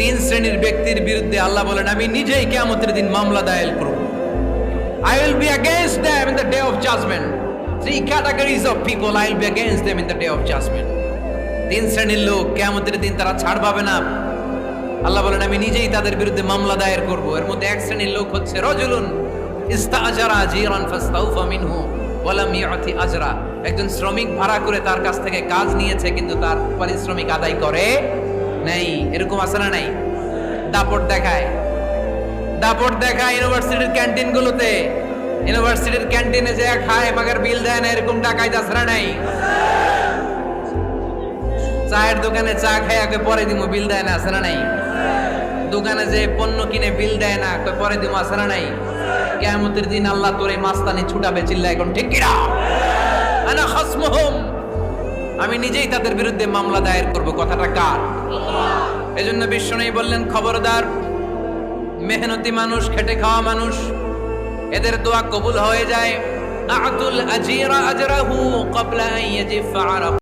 তিন শ্রেণীর ব্যক্তির বিরুদ্ধে আল্লাহ বলেন আমি নিজেই কিয়ামতের দিন মামলা দায়ের করব। I will be against them in the day of judgment. Three categories of people I will be against them in the day of judgment. তিন শ্রেণীর লোক কিয়ামতের দিন তারা ছাড় পাবে না। আল্লাহ বলেন আমি নিজেই তাদের বিরুদ্ধে মামলা দায়ের করব। এর মধ্যে এক শ্রেণীর লোক হচ্ছে রাজুলুন ইস্তাআজারা জিরান ফাস্তাউফা মিনহু ওয়া লাম ইউতি আজরা। একজন শ্রমিক ভাড়া করে তার কাছ থেকে কাজ নিয়েছে কিন্তু তার পারিশ্রমিক আদায় করে নাই। এরকম আছে না নাই? দাপট দেখায় ইউনিভার্সিটির ক্যান্টিনগুলোতে। ইউনিভার্সিটির ক্যান্টিনে যে খায় মাগার বিল দেয় না, এরকম ডাকাইত আছে না নাই? চায়ের দোকানে চা খায় আগে পরে দিমু বিল দেয় না, আছে না নাই? দোকানে যে পণ্য কিনে বিল দেয় না পরে দিমু, আছে না নাই? কিয়ামতের দিন আল্লাহ তোরে মাস্তানি ছুটাবে, চিল্লা এখন ঠিক কিনা? আনা খাসমুহুম, আমি নিজেই তাদের বিরুদ্ধে মামলা দায়ের করব। কথাটা কার? এজন্য বিশ্বনবী বললেন খবরদার, মেহনতি মানুষ, খেটে খাওয়া মানুষ, এদের দোয়া কবুল হয়ে যায়। আতুল আজিরা আজরাহু ক্বাবলা আন ইয়াজিফা